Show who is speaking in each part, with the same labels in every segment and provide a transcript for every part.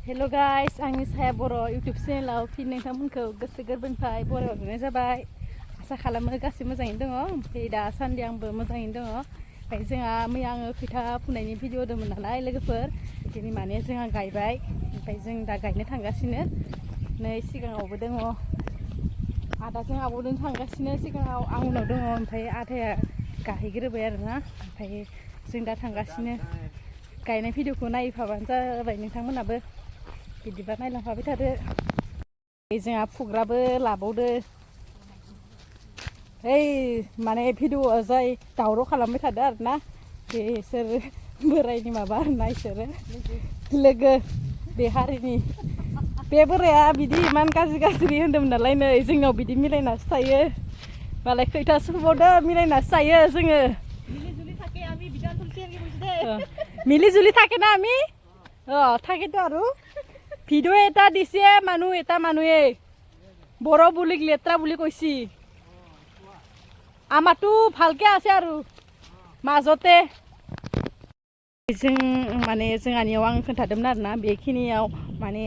Speaker 1: हेल' guys आंनि साया बर' YouTube चेनेलाव फिन नोंथांमोनखौ गोसो गोरबोनिफ्राय बरायना हरनाय जाबाय। आसा खालामो गासैबो मोजाङैनो दङ। ओमफ्राय दासान्दि आंबो मोजाङैनो दङ। ओमफ्राय जोंहा मैया आङो खैथा फुनायनि भिडिअ होदोंमोन नालाय लोगोफोर दिनै माने जोंहा गायबाय। ओमफ्राय जों दा गायनो थांगासिनो नै सिगाङावबो दङ आदाजों आब'जों थांगासिनो सिगाङाव आं उनाव दङ। ओमफ्राय आदाया गाहैग्रोबाय आरोना ओमफ्राय जों दा थांगासिनो गायनाय भिडिअखौ नायफाबानो जाबाय नोंथांमोनाबो बिदिबा नायलांफाबाय थादो। जोंहा फुग्राबो लाबावदो ओइ माने भिडिअ जाय दावराव खालामबाय थादो आरोना बिसोर बोरायनि माबा आरोना इसोरो लोगो बे हारिनि बे बोराया बिदि इमान गाज्रि होन्दोंमोन नालाय नै जोंनाव बिदि मिलायनासो थायो मालाय खैथासो फुबावदो मिलायनासो थायो जोङो मिली जुली থাকে না আমি থাকে তো আৰু ভিডিঅ' এটা দিছে মানুহ এটা মানুহে বড় বুলি লেতেৰা বুলি কৈছি আমাৰটো ভালকে আছে আৰু মাজতে जों माने जोंहानियाव आं खोन्थादोंमोन आरोना बेखिनियाव माने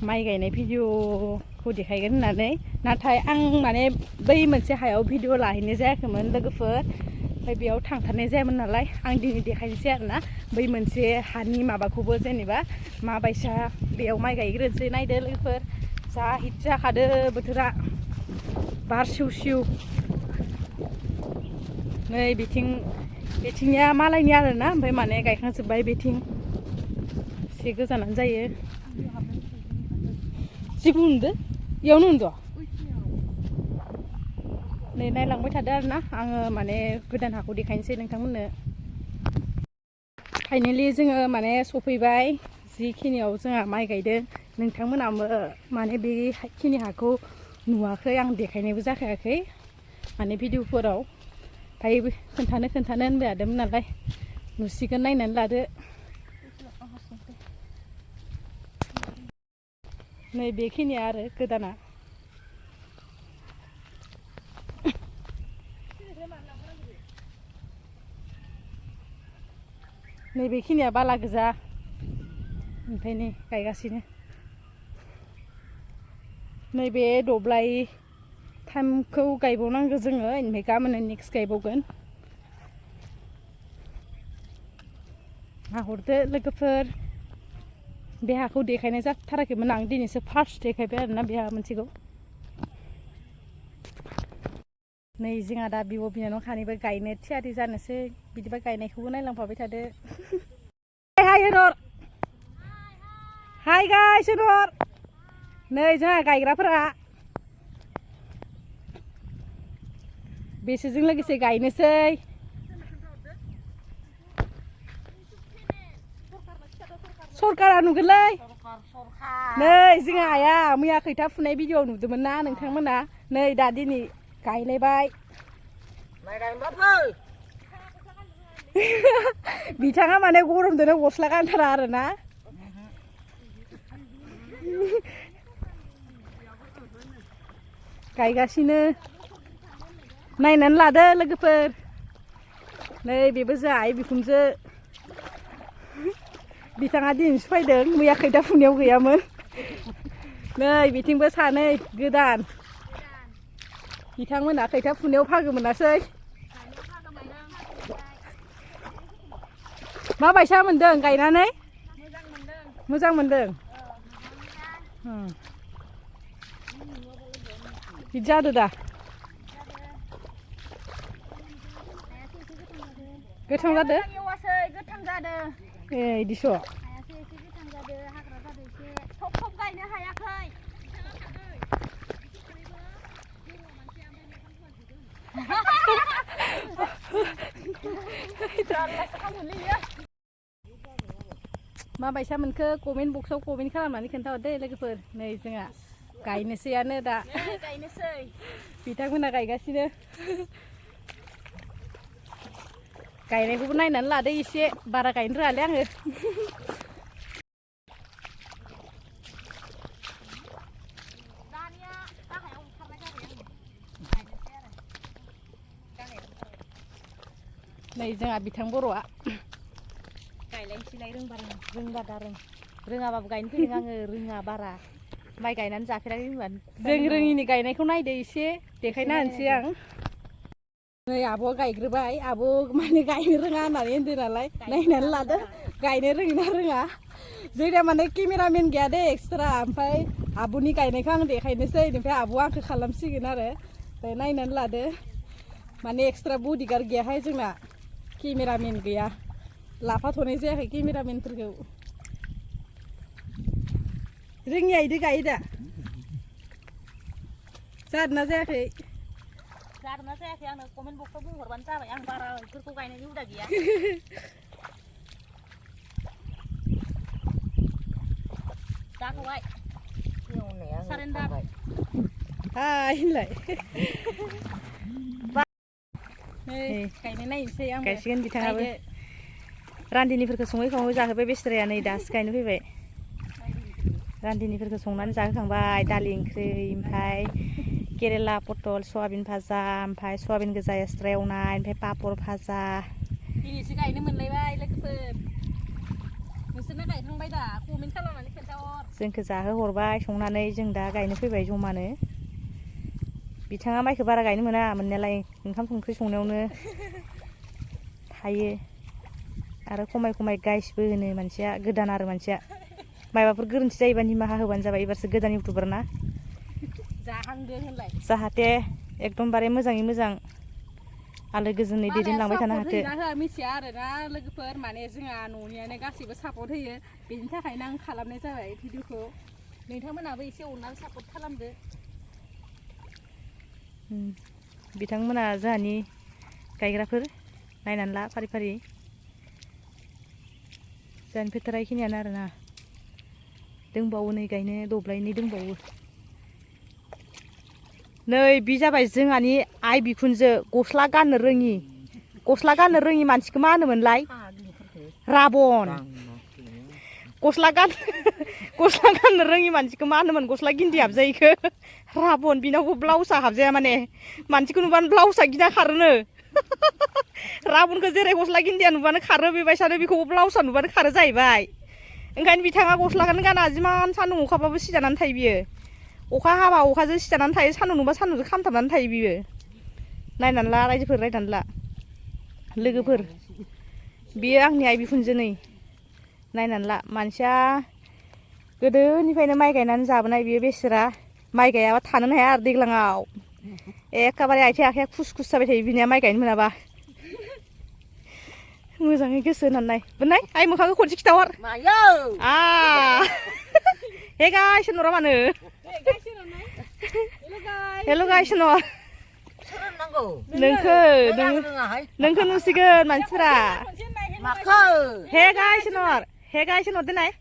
Speaker 1: माइ गायनाय भिडिअखौ देखायगोन होननानै नाथाय आं माने बै मोनसे हायाव भिडिअ लाहैनाय जायाखैमोन लोगोफोर ओमफ्राय बेयाव थांथारनाय जायामोन नालाय आं दिनै देखायनोसै आरोना बै मोनसे हानि माबाखौबो जेनेबा माबायसा बेयाव माइ गायग्रोनोसै नायदो लोगोफोर जा हिट जाखादो बोथोरा बार सिउ सिउ नै बेथिंनिया मालायनि आरोना ओमफ्राय माने गायखांजोब्बाय बेथिं एसे गोजानानो जायो जिबो नुदो इयावनो नुदो नै नायलांबाय थादो आरोना आङो माने गोदान हाखौ देखायनोसै नोंथांमोननो फाइनेलि जोङो माने सफैबाय जिखिनियाव जोंहा माइ गायदों नोंथांमोनाबो माने बेखिनि हाखौ नुवाखै आं देखायनायबो जाखायाखै माने भिडिअफोराव ओमफ्राय खोन्थानो होनबाय थादोंमोन नालाय नुसिगोन नायनानै लादो नै बेखिनिया आरो गोदाना नैबेखिनिया बाला गोजा ओमफ्राय नै गायगासिनो नैबे दब्लाय थामखौ गायबावनांगौ जोङो ओमफ्राय गाबोन नेक्स्ट गायबावगोन नाहरदो लोगोफोर बे हाखौ देखायनाय जाथाराखैमोन आं दिनैसो फार्स्ट देखायबाय आरोना बे हा मोनसेखौ नै जोंहा दा बिब' बिनानाव खानैबो गायनो थियारि जानोसै बिदिबा गायनायखौबो नायलांफाबाय थादो हाय होनहर हाय गाइस होनहर नै जोंहा गायग्राफोरा बेसोरजों लोगोसे गायनोसै सरकारा नुगोनलै नै जोंहा आइया मैया खैथा फुनाय भिडिअ नुदोंमोन ना नोंथांमोना नै दा दिनै गायलायबाय बिथाङा माने गरमजोंनो गस्ला गानथारा आरोना गायगासिनो नायनानै लादो लोगोफोर नै बेबो जोंहा आइ बिखुनजो बिथाङा दिनैसो फैदों मैया खैथा फुनायाव गैयामोन नै बिथिंबो सानै गोदान बिथांमोना खैथा फुनायाव फागो मोनासै माबायसा मोनदों गायनानै मोजां मोनदों बिदि जादो दा गोथां जादो ए इदिस'
Speaker 2: थब गायनो हायाखै
Speaker 1: माबायसा मोनखो कमेन्ट बक्सआव कमेन्ट खालामनानै खोन्थाहरदे लोगोफोर नै जोंहा गायनोसैयानो दा
Speaker 2: गायनोसै
Speaker 1: बिथांमोना गायगासिनो गायनायखौबो नायनानै लादो एसे बारा गायनो रोङालै आङो नै जोंहा बिथां बर'आ गायलायनोसैलाय रोंबा दा रों
Speaker 3: रोङाबाबो गायनो फैदों आङो रोङा बारा माइ गायनानै जाफेराखै होनबा
Speaker 1: जों रोङिनि गायनायखौ नायदो एसे देखायना होनोसै आं नै आब'आ गायग्रोबाय आब' माने गायनो रोङा होननानै होनदों नालाय नायनानै लादो गायनो रोङोना रोङा जोंनिया माने केमेरामेन गैया दे एक्सट्रा ओमफ्राय आब'नि गायनायखौ आं देखायनोसै ओमफ्राय आब'आ आंखौ खालामसिगोन आरो ओमफ्राय नायनानै लादो माने एक्सट्रा बडिगार्ड गैयाहाय जोंना केमेरामेन गैया लाफाथ'नाय जायाखै केमेरामेनफोरखौ रोङिया इदि गायो दा जादोंना जायाखै
Speaker 3: जादोंना जायाखै आंनो कमेन्ट बक्सआव बुंहरबानो जाबाय आं बारा बेफोरखौ गायनायनि हुदा गैया जाथ'बाय सारेन्डार
Speaker 1: हाय होनलाय गायनाय नायनोसै आं
Speaker 3: गायसिगोन बिथाङाबो रान्दिनिफोरखौ सङै खावै जाहोबाय बेस्राया नै दासो गायनो फैबाय रान्दिनिफोरखौ संनानै जाहोखांबाय दालि ओंख्रि ओमफ्राय केरेला पटल सयाबिन भाजा ओमफ्राय सयाबिन गोजा एक्सट्रा एवनाय ओमफ्राय पापर भाजा
Speaker 1: दिनैसो गायनो मोनलायबाय लोगोफोर नोंसोरनो गायखांबाय दा कमेन्ट खालामनानै खोन्थाहर
Speaker 3: जोंखौ जाहोहरबाय संनानै जों दा गायनो फैबाय जमानो बिथाङा माइखौ बारा गायनो मोना मोननायालाय ओंखाम संख्रि संनायावनो थायो आरो खमाय खमाय गाइसबो होनो मानसिया गोदान आरो मानसिया मायबाफोर गोरोन्थि जायोबा निमाहा होबानो जाबाय एबारसो गोदान इउटुबार ना
Speaker 1: जाहांदो होनलाय
Speaker 3: जाहाथे एकदमबारे मोजाङै मोजां आलो गोजोनै दैदेनलांबाय थानो हाथो
Speaker 1: मिथिया आरोना लोगोफोर माने जोंहा न'नियानो गासैबो सापर्ट होयो बेनि थाखायनो आं खालामनाय जाबाय भिडिअखौ नोंथांमोनाबो एसे अननानै सापर्ट खालामदो
Speaker 3: बिथांमोना जोंहानि गायग्राफोर नायनानै ला फारि फारि जोंहानि फोथारा बेखिनियानो आरोना दंबावो नै गायनो दब्लायनै दंबावो नै बि जाबाय जोंहानि आइ बिखुनजो गस्ला गाननो रोङि मानसिखौ मा होनोमोनलाय राबन गस्ला गाननो रोङि मानसिखौ मा होनोमोन गस्ला गिन्दि हाबजायैखो राबन बिनावबो ब्लाउसआ हाबजाया माने मानसिखौ नुबानो ब्लाउसआ गिना खारोनो राबनखौ जेरै गस्ला गिन्दिया नुबानो खारो बेबायसानो बेखौबो ब्लाउसआ नुबानो खारो जाहैबाय ओंखायनो बिथाङा गस्लाखौनो गाना जिमान सान्दुं अखाबाबो सिजानानै थायो बियो अखा हाबा अखाजों सिजानानै थायो सान्दुं नुबा सान्दुंजों खामथाबनानै थायो बियो नायनानै ला रायजोफोर नायनानै ला लोगोफोर बियो आंनि आइ बिखुनजो नै नायनानै ला मानसिया गोदोनिफ्रायनो माइ गायनानै जाबोनाय बियो बेसेरा माइ गायाबा थानोनो हाया आरो दैज्लाङाव एखेबारे आथिं आखाइया खुस खुस जाबाय थायो बिनिया माइ गायनो मोनाबा मोजाङै गोसो होनानै नाय आइ मोखांखौ खनसे खिथाहर हे गाइस होनहरा मानो हेल' गाइस होनहर नोंखौ नुसिगोन मानसिफोरा हे गाइस होनहर दोननाय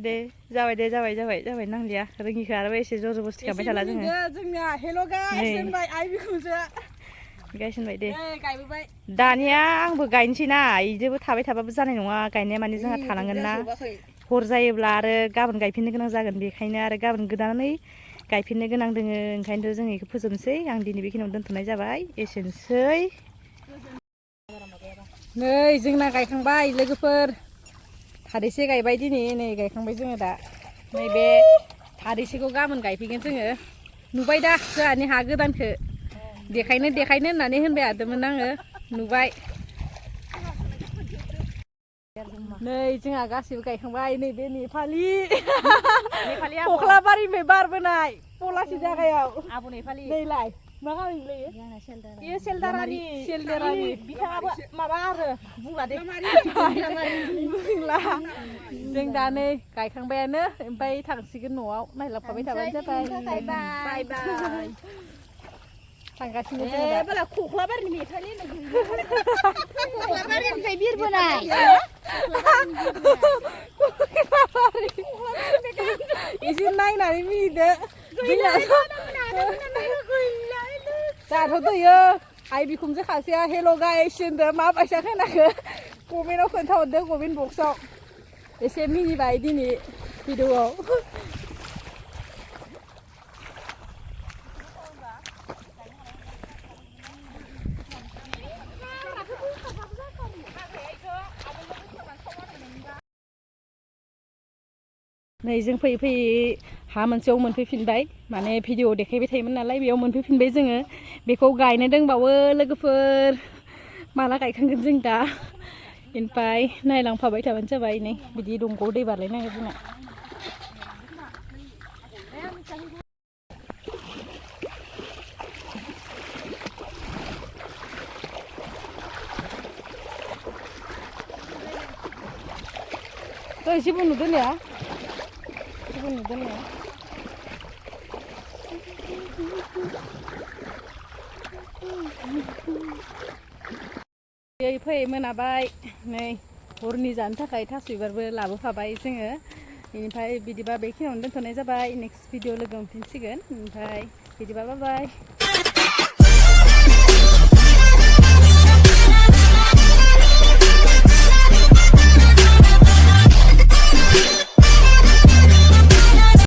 Speaker 3: दे जाबाय नांलिया रोङिखौ आरो एसे जर जबस्थि खालामबाय थाला
Speaker 1: जोंनिया हेल' गाइस होनबाय आइ बिखुनजोआ
Speaker 3: गाइस होनबाय दे
Speaker 1: गायबोबाय
Speaker 3: दानिया आंबो गायनोसै ना इजोंबो थाबाय थाबाबो जानाय नङा गायनाया माने जोंहा थानांगोन ना हर जायोब्ला आरो गाबोन गायफिननो गोनां जागोन बेखायनो आरो गाबोन गोदानै गायफिननो गोनां दोङो ओंखायनोथ' जों बेखौ फोजोबनोसै आं दिनै बेखिनियाव दोनथ'नाय जाबाय एसेनोसै
Speaker 1: नै जोंना गायखांबाय लोगोफोर थादैसे गायबाय दिनै नै गायखांबाय जोङो दा नैबे थादैसेखौ गाबोन गायफैगोन जोङो नुबाय दा जोंहानि हा गोदानखौ देखायनो होननानै होनबाय थादोंमोन आङो नुबाय नै जोंहा गासैबो गायखांबाय नैबे नेपालि खख्लाबारिनिफ्राय बारबोनाय पलासि जागायाव
Speaker 3: आब' नेपालि
Speaker 1: नैलाय मा गामिलायो बेयो सेलदारानि बिथाङाबो माबा आरो बुंला दे बुंला जों दा नै गायखांबायानो ओमफ्राय थांसिगोन न'आव नायलांफाबाय थाबानो जाबाय बाय बाय थांगासिनो जों दा बाला खख्लाबारिनि मेथालि खख्लाबारिनिफ्राय बिरबोनाय एसे नायनानै मिनिदो दाथ' दैयो आइ बिखुनजो खासेया हेल' गाइस होनदो मा बायसा खोनाखो कमेन्टआव खोन्थाहरदो कमेन्ट बक्सआव एसे मिनिबाय दिनै भिडिअआव नै जों फैयै फैयै हा मोनसेयाव मोनफैफिनबाय माने भिडिअ देखायबाय थायोमोन नालाय बेयाव मोनफैफिनबाय जोङो बेखौ गायनो दंबावो लोगोफोर माला गायखांगोन जों दा ओमफ्राय नायलांफाबाय थाबानो जाबाय नै बिदि दंग'आव दै बारलायनांगौ जोंना जेबो नुदों ने जेबो नुदों ने फैयै मोनाबाय नै हरनि जानो थाखाय थास' बिबारबो लाबोफाबाय जोङो बेनिफ्राय बिदिबा बेखिनियावनो दोनथ'नाय जाबाय नेक्स्ट भिडिअ लोगो मोनफिनसिगोन ओमफ्राय बिदिबा बाय बाय